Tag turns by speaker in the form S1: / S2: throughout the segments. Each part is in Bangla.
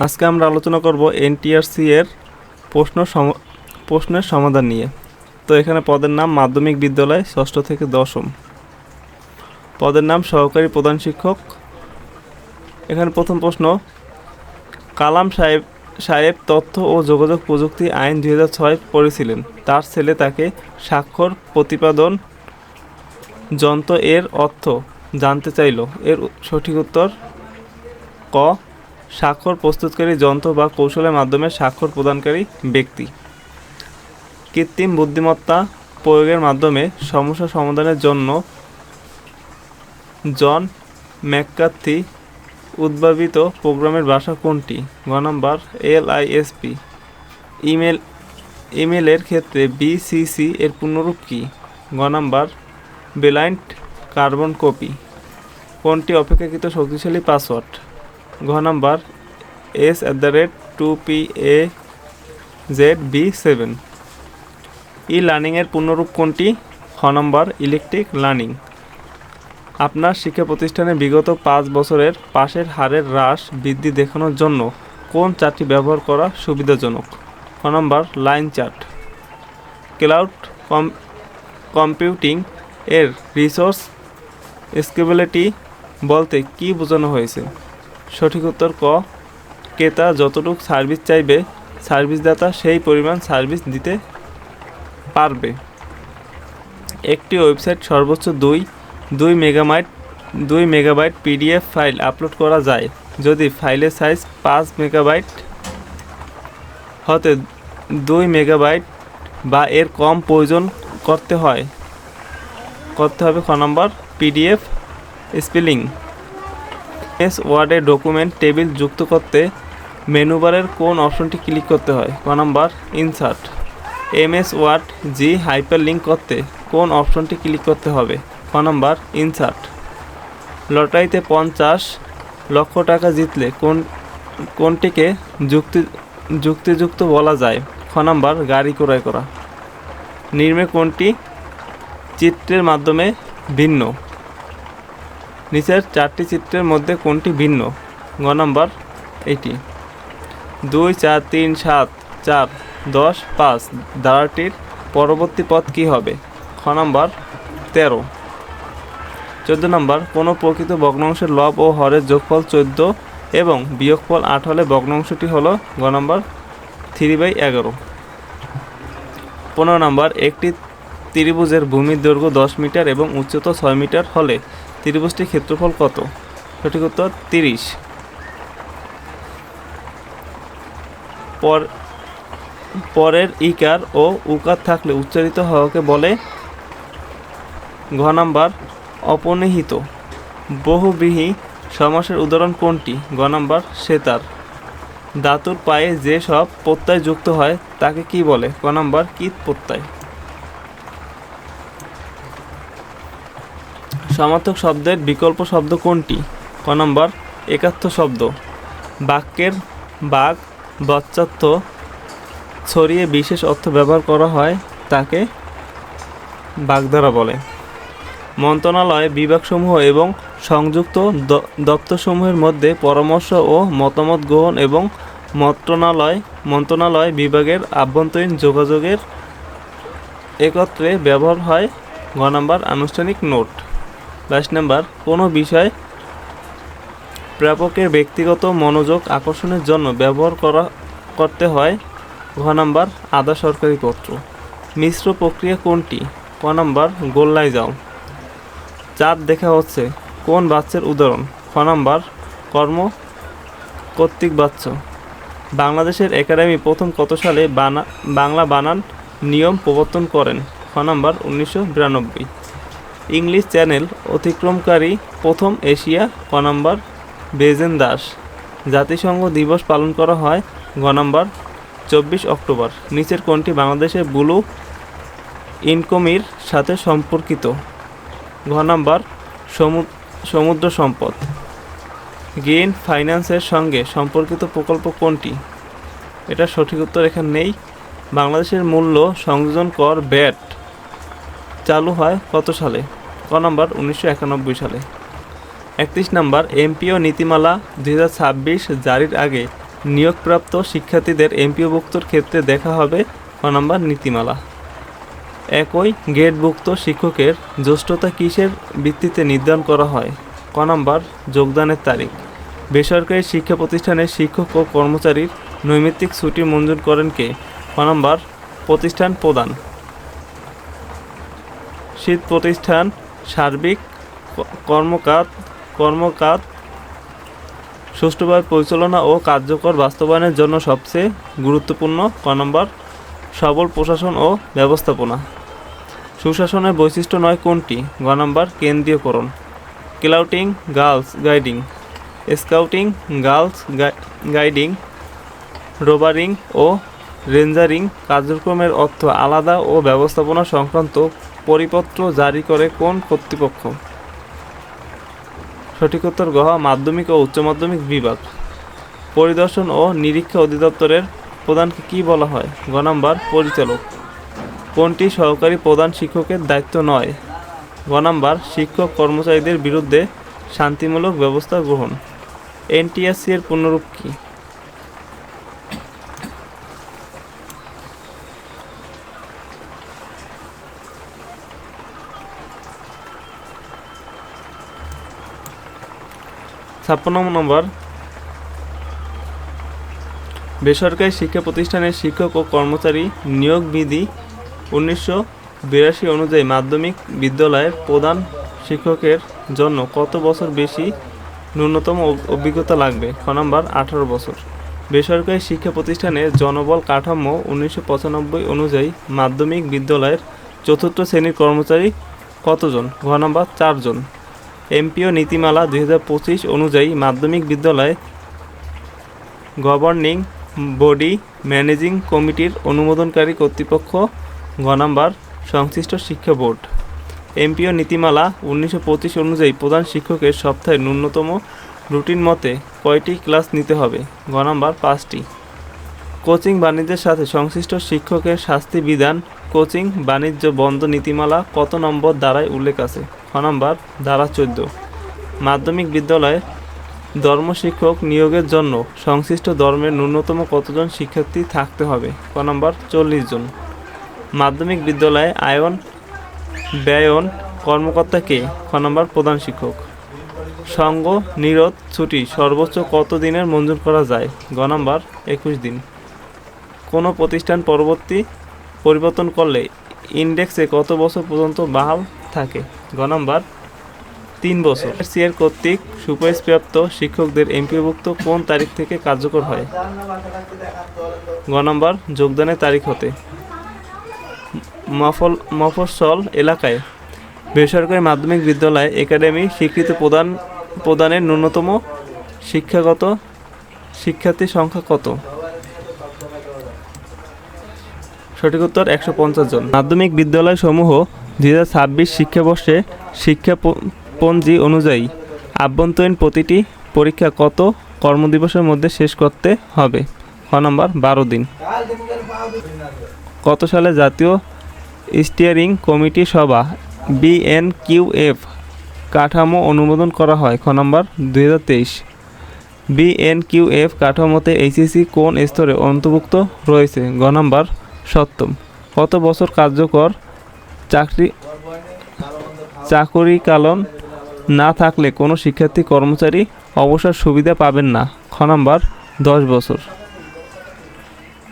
S1: আজকে আমরা আলোচনা করব এনটিআরসি এর প্রশ্নের সমাধান নিয়ে। তো এখানে পদের নাম মাধ্যমিক বিদ্যালয় ষষ্ঠ থেকে দশম, পদের নাম সহকারী প্রধান শিক্ষক। এখানে প্রথম প্রশ্ন, কালাম সাহেব তথ্য ও যোগাযোগ প্রযুক্তি আইন 2006 পড়েছিলেন। তার ছেলে তাকে স্বাক্ষর প্রতিপাদন যন্ত্র এর অর্থ জানতে চাইল। এর সঠিক উত্তর ক, স্বাক্ষর প্রস্তুতকারী যন্ত্র বা কৌশলের মাধ্যমে স্বাক্ষর প্রদানকারী ব্যক্তি। কৃত্রিম বুদ্ধিমত্তা প্রয়োগের মাধ্যমে সমস্যা সমাধানের জন্য জন ম্যাককার্থি উদ্ভাবিত প্রোগ্রামের ভাষা কোনটি? গ নাম্বার LISP। ইমেলের ক্ষেত্রে BCC এর পূর্ণরূপ কী? গ নাম্বার ব্লাইন্ড কার্বন কপি। কোনটি অপেক্ষাকৃত শক্তিশালী পাসওয়ার্ড? ঘ নাম্বার S@2PAZB7। লার্নিংয়ের পূর্ণরূপ কোনটি? খ নাম্বার ইলেকট্রিক লার্নিং। আপনার শিক্ষা প্রতিষ্ঠানে বিগত 5 বছরের পাসের হারের হ্রাস বৃদ্ধি দেখানোর জন্য কোন চার্টটি ব্যবহার করা সুবিধাজনক? খ number line chart. Cloud computing এর রিসোর্স স্কেলেবিলিটি বলতে কী বোঝানো হয়েছে? সঠিক উত্তর ক, ক্রেতা যতটুকু সার্ভিস চাইবে সার্ভিসদাতা সেই পরিমাণ সার্ভিস দিতে পারবে। একটি ওয়েবসাইট সর্বোচ্চ 2 মেগাবাইট PDF ফাইল আপলোড করা যায় যদি ফাইলের সাইজ 5 মেগাবাইট হতে 2 মেগাবাইট বা এর কম প্রয়োজন করতে হবে। খ নম্বর PDF স্পেলিং। MS ওয়ার্ডে ডকুমেন্ট টেবিল যুক্ত করতে মেনুবারের কোন অপশনটি ক্লিক করতে হয়? ক নম্বর ইনসার্ট। MS ওয়ার্ড হাইপারলিঙ্ক করতে কোন অপশনটি ক্লিক করতে হবে? ক নম্বর ইনসার্ট। লটারিতে 50 লক্ষ টাকা জিতলে কোনটিকে যুক্তিযুক্ত বলা যায়? খ নম্বর গাড়ি ক্রয় করা। নিম্নে কোনটি চিত্রের মাধ্যমে ভিন্ন? নিচের 4টি চিত্রের মধ্যে কোনটি ভিন্ন? গ নম্বর এটি। 2, 4, 3, 7, 4, 10, 5 ধারাটির পরবর্তী পদ কী হবে? খ নম্বর 13। 14 নম্বর, কোনো প্রকৃত ভগ্নাংশের লব ও হরের যোগফল 14 এবং বিয়োগফল 8 হলে ভগ্নাংশটি হলো গ নম্বর 3/11। 15 নম্বর, একটি ত্রিভুজের ভূমির দৈর্ঘ্য 10 মিটার এবং উচ্চতা 6 মিটার হলে ত্রিভুজটির ক্ষেত্রফল কত? সঠিক উত্তর 30। পরের ইকার ও উকার থাকলে উচ্চারিত হওয়াকে বলে? ঘ নাম্বার অপনিহিত। বহুব্রীহি সমাসের উদাহরণ কোনটি? গ নাম্বার সেতার। ধাতুর পায়ে যে সব প্রত্যয় যুক্ত হয় তাকে কি বলে? ক নাম্বার কীট প্রত্যয়। সমার্থক শব্দের বিকল্প শব্দ কোনটি? ক নাম্বার একার্থ শব্দ। বাক্যের বাক বাচ্চার্থ ছড়িয়ে বিশেষ অর্থ ব্যবহার করা হয় তাকে বাগধারা বলে। মন্ত্রণালয় বিভাগসমূহ এবং সংযুক্ত দপ্তরসমূহের মধ্যে পরামর্শ ও মতামত গ্রহণ এবং মন্ত্রণালয় বিভাগের আভ্যন্তরীণ যোগাযোগের একত্রে ব্যবহার হয় গ নাম্বার আনুষ্ঠানিক নোট। 22 নাম্বার, কোনো বিষয় প্রাপকের ব্যক্তিগত মনোযোগ আকর্ষণের জন্য ব্যবহার করতে হয় ঘ নাম্বার আধা সরকারি পত্র। মিশ্র প্রক্রিয়া কোনটি? ক নাম্বার গোল্লায় যাও। চাঁদ দেখা হচ্ছে কোন বাচ্চার উদাহরণ? খ নাম্বার কর্ম কর্তৃক বাচ্চ। বাংলাদেশের একাডেমি প্রথম কত সালে বাংলা বানান নিয়ম প্রবর্তন করেন? খ নাম্বার 1992। ইংলিশ চ্যানেল অতিক্রমকারী প্রথম এশিয়া ক নাম্বার বেজেন দাস। জাতিসংঘ দিবস পালন করা হয় গ নাম্বার 24 অক্টোবর। নিচের কোনটি বাংলাদেশের ব্লু ইকোনমির সাথে সম্পর্কিত? ঘ নাম্বার সমুদ্র সম্পদ। গ্রিন ফাইন্যান্সের সঙ্গে সম্পর্কিত প্রকল্প কোনটি? এটা সঠিক উত্তর এখানে নেই। বাংলাদেশের মূল্য সংযোজন কর ব্যাট চালু হয় কত সালে? ক নাম্বার 1991 সালে। 31 নম্বর, এমপিও নীতিমালা 2026 জারির আগে নিয়োগপ্রাপ্ত শিক্ষার্থীদের এমপিওভুক্তর ক্ষেত্রে দেখা হবে ক নম্বর নীতিমালা। একই গ্রেডভুক্ত শিক্ষকের জ্যেষ্ঠতা কিসের ভিত্তিতে নির্ধারণ করা হয়? ক নম্বর যোগদানের তারিখ। বেসরকারি শিক্ষা প্রতিষ্ঠানের শিক্ষক ও কর্মচারীর নৈমিত্তিক ছুটি মঞ্জুর করেন কে? ক নম্বর প্রতিষ্ঠান প্রধান। শীত প্রতিষ্ঠান সার্বিক কর্মকাজ সুষ্ঠুভাবে পরিচালনা ও কার্যকর বাস্তবায়নের জন্য সবচেয়ে গুরুত্বপূর্ণ। ক নম্বর সবল প্রশাসন ও ব্যবস্থাপনা। সুশাসনের বৈশিষ্ট্য নয় কোনটি? গ নম্বর কেন্দ্রীয়করণ। Scouting girls guiding, scouting girls guiding, rovering ও রেঞ্জারিং কার্যক্রমের অর্থ আলাদা ও ব্যবস্থাপনা সংক্রান্ত পরিপত্র জারি করে কোন কর্তৃপক্ষ? সঠিক উত্তর গ মাধ্যমিক ও উচ্চ মাধ্যমিক বিভাগ। পরিদর্শন ও নিরীক্ষা অধিদপ্তরের প্রধানকে কী বলা হয়? গ নম্বর পরিচালক। কোনটি সহকারী প্রধান শিক্ষকের দায়িত্ব নয়? গ নম্বর শিক্ষক কর্মচারীদের বিরুদ্ধে শান্তিমূলক ব্যবস্থা গ্রহণ। এনটিএসসি এর পূর্ণরূপ কী? ছাপ্পান্ন নম্বর, বেসরকারি শিক্ষা প্রতিষ্ঠানের শিক্ষক ও কর্মচারী নিয়োগ বিধি 1982 অনুযায়ী মাধ্যমিক বিদ্যালয়ের প্রধান শিক্ষকের জন্য কত বছর বেশি ন্যূনতম অভিজ্ঞতা লাগবে? খ নম্বর 18 বছর। বেসরকারি শিক্ষা প্রতিষ্ঠানের জনবল কাঠামো 1995 অনুযায়ী মাধ্যমিক বিদ্যালয়ের চতুর্থ শ্রেণীর কর্মচারী কতজন? ঘ নম্বর 4 জন। এমপিও নীতিমালা 2025 অনুযায়ী মাধ্যমিক বিদ্যালয়ে গভর্নিং বডি ম্যানেজিং কমিটির অনুমোদনকারী কর্তৃপক্ষ। ঘ নম্বর সংশ্লিষ্ট শিক্ষা বোর্ড। এমপিও নীতিমালা 1925 অনুযায়ী প্রধান শিক্ষকের সপ্তাহে ন্যূনতম রুটিন মতে কয়টি ক্লাস নিতে হবে? ঘ নম্বর 5টি। কোচিং বাণিজ্যের সাথে সংশ্লিষ্ট শিক্ষকের শাস্তি বিধান কোচিং বাণিজ্য বন্ধ নীতিমালা কত নম্বর ধারায় উল্লেখ আছে? খ নম্বর ধারা 14। মাধ্যমিক বিদ্যালয়ে ধর্মশিক্ষক নিয়োগের জন্য সংশ্লিষ্ট ধর্মের ন্যূনতম কতজন শিক্ষার্থী থাকতে হবে? ক নম্বর 40 জন। মাধ্যমিক বিদ্যালয়ে আয়ন ব্যয়ন কর্মকর্তা কে? খ নম্বর প্রধান শিক্ষক। সঙ্গ নিরোধ ছুটি সর্বোচ্চ কত দিনের মঞ্জুর করা যায়? গ নম্বর 21 দিন। কোনো প্রতিষ্ঠান পরিবর্তন করলে ইন্ডেক্সে কত বছর পর্যন্ত বহাল থাকে? গ নম্বর 3 বছর। এর কর্তৃক সুপারিশপ্রাপ্ত শিক্ষকদের এমপিওভুক্ত কোন তারিখ থেকে কার্যকর হয়? গ নম্বর যোগদানের তারিখ হতে। মফস্বল এলাকায় বেসরকারি মাধ্যমিক বিদ্যালয়ে একাডেমি স্বীকৃতি প্রদানের ন্যূনতম শিক্ষাগত শিক্ষার্থী সংখ্যা কত? সঠিক উত্তর 150 জন। মাধ্যমিক বিদ্যালয়সমূহ 2026 শিক্ষাবর্ষে শিক্ষাপঞ্জি অনুযায়ী আভ্যন্তরীণ প্রতিটি পরীক্ষা কত কর্মদিবসের মধ্যে শেষ করতে হবে? খ নম্বর 12 দিন। কত সালে জাতীয় স্টিয়ারিং কমিটি সভা বিএনকিউএফ কাঠামো অনুমোদন করা হয়? খ নম্বর 2023। বিএনকিউএফ কাঠামোতে এইচএসসি কোন স্তরে অন্তর্ভুক্ত রয়েছে? গ নম্বর 7ম। কত বছর কার্যকর চাকরিকালীন না থাকলে কোনো শিক্ষার্থী কর্মচারী অবসর সুবিধা পাবেন না? খ নম্বর 10 বছর।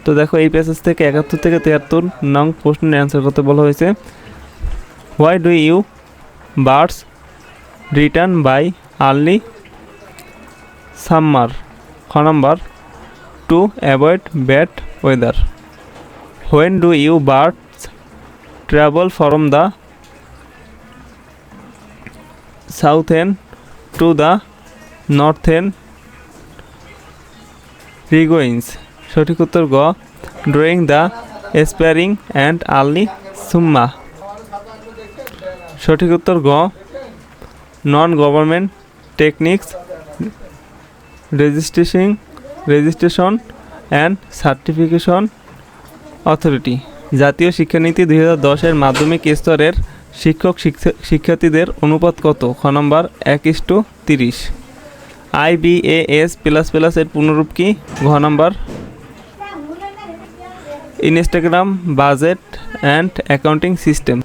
S1: তো দেখো এই প্যাসেজ থেকে 71 থেকে 73 নং প্রশ্নের অ্যান্সার করতে বলা হয়েছে। Why do you birds return by early summer? খ নম্বর to avoid bad weather. When do you birds travel from the southern to the northern regions? সঠিক উত্তর গ during the spring and early summer. সঠিক উত্তর গ non government technics registration and certification authority. জাতীয় শিক্ষানীতি 2010 এর মাধ্যমিক স্তরের শিক্ষার্থীদের অনুপাত কত? খ নাম্বার 1:30। IBAS প্লাস প্লাস এর পূর্ণরূপ কি? ঘ number Instagram budget and accounting system.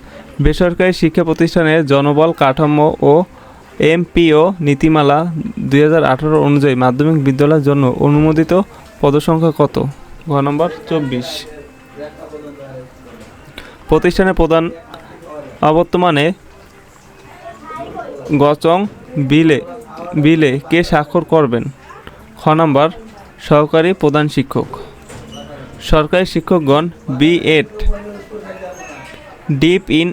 S1: বেসরকারি শিক্ষা প্রতিষ্ঠানের জনবল কাঠামো ও MPO নীতিমালা 2018 অনুযায়ী মাধ্যমিক বিদ্যালয়ের জন্য অনুমোদিত পদসংখ্যা কত? ঘ নম্বর 24। প্রতিষ্ঠানের প্রধান অবর্তমানে গচং বিলে কে স্বাক্ষর করবেন? খ নাম্বার সহকারী প্রধান শিক্ষক। সরকারি শিক্ষকগণ B.Ed ডিপ ইন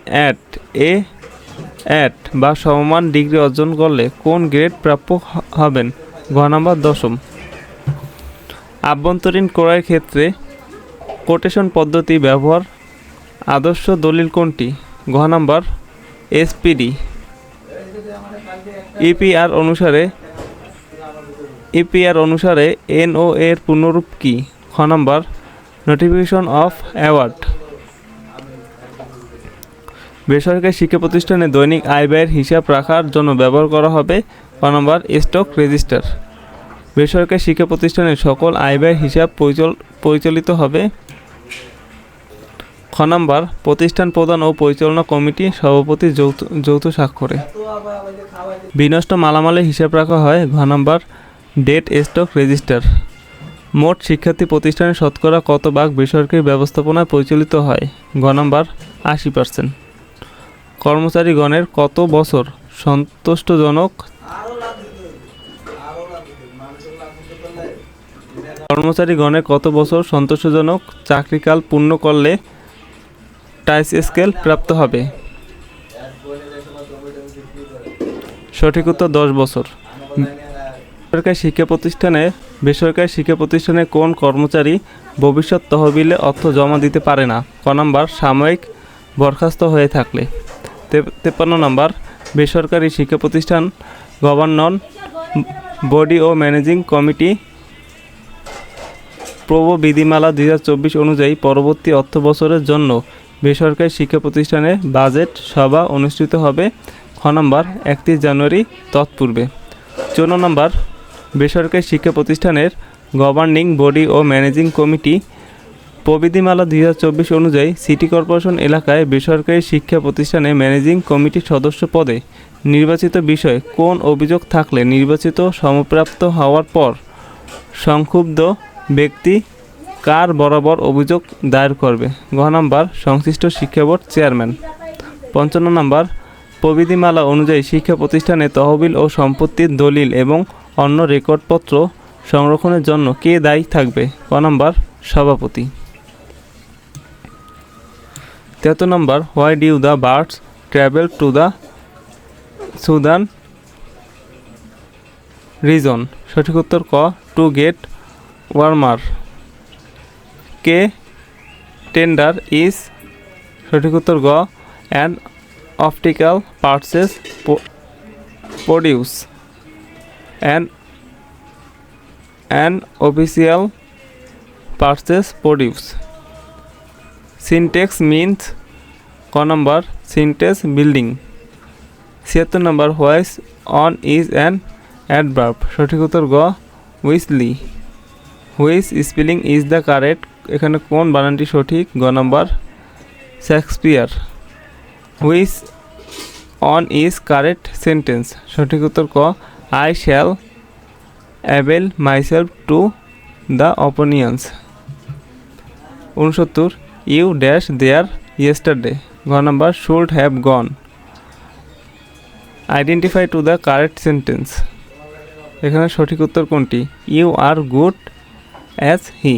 S1: অ্যাট বা সমমান ডিগ্রি অর্জন করলে কোন গ্রেড প্রাপ্য হবেন? ঘ নাম্বার 10। আভ্যন্তরীণ ক্রয়ের ক্ষেত্রে কোটেশন পদ্ধতি ব্যবহার আদর্শ দলিল কোনটি? ঘ নাম্বার SPD। EPR অনুসারে NO এর পূর্ণরূপ কি? খ নাম্বার নোটিফিকেশন অফ অ্যাওয়ার্ড। বেসরকারি শিক্ষা প্রতিষ্ঠানে দৈনিক আয় ব্যয়ের হিসাব রাখার জন্য ব্যবহার করা হবে ক নম্বর স্টক রেজিস্টার। বেসরকারি শিক্ষা প্রতিষ্ঠানের সকল আয় ব্যয়ের হিসাব পরিচালিত হবে খ নম্বর প্রতিষ্ঠান প্রধান ও পরিচালনা কমিটি সভাপতি যৌথ স্বাক্ষরে। বিনষ্ট মালামালের হিসাব রাখা হয় ঘ নম্বর ডেট স্টক রেজিস্টার। মোট শিক্ষার্থী প্রতিষ্ঠানের শতকরা কত ভাগ বেসরকারি ব্যবস্থাপনায় পরিচালিত হয়? ঘ নম্বর 80%। কর্মচারীগণের কত বছর সন্তুষ্টজনক চাকরিকাল পূর্ণ করলে টাইস স্কেল প্রাপ্ত হবে? সঠিক উত্তর 10 বছর। বেসরকারি শিক্ষা প্রতিষ্ঠানে কোন কর্মচারী ভবিষ্যৎ তহবিলে অর্থ জমা দিতে পারে না? ক নম্বর সাময়িক বরখাস্ত হয়ে থাকলে। 53 নম্বর বেসরকারি শিক্ষা প্রতিষ্ঠান গভর্নর বডি ও ম্যানেজিং কমিটি প্রববিধিমালা 2024 অনুযায়ী পরবর্তী অর্থ বছরের জন্য বেসরকারি শিক্ষা প্রতিষ্ঠানে বাজেট সভা অনুষ্ঠিত হবে খ নম্বর 31 জানুয়ারি তৎপূর্বে। 54 নম্বর বেসরকারি শিক্ষা প্রতিষ্ঠানের গভর্নিং বডি ও ম্যানেজিং কমিটি প্রবিধিমালা 2024 অনুযায়ী সিটি কর্পোরেশন এলাকায় বেসরকারি শিক্ষা প্রতিষ্ঠানে ম্যানেজিং কমিটির সদস্য পদে নির্বাচিত বিষয়ে কোন অভিযোগ থাকলে নির্বাচিত সমপ্রাপ্ত হওয়ার পর সংক্ষুব্ধ ব্যক্তি কার বরাবর অভিযোগ দায়ের করবে? ঘ নম্বর সংশ্লিষ্ট শিক্ষা বোর্ড চেয়ারম্যান। 55 নম্বর প্রবিধিমালা অনুযায়ী শিক্ষা প্রতিষ্ঠানে তহবিল ও সম্পত্তির দলিল এবং অন্য রেকর্ডপত্র সংরক্ষণের জন্য কে দায়ী থাকবে? ক নম্বর সভাপতি। 73 নম্বর why do the birds travel to the southern region? সঠিক উত্তর ক টু গেট ওয়ার্মার। কে টেন্ডার ইজ? সঠিক উত্তর গ an optical purses produce an official purses produce. Syntax means? ক নম্বর সিনটেক্স বিল্ডিং। 76 নম্বর which one is an adverb? সঠিক উত্তর গ wisely. Which spelling is the correct? এখানে কোন বানানটি সঠিক? গ নম্বর Shakespeare. Which one is correct sentence? সঠিক উত্তর ক I shall avail myself to the opinions. 69 you dash there yesterday? ঘ নম্বর should have gone. Identify to the correct sentence? এখানে সঠিক উত্তর কোনটি? You are good as he.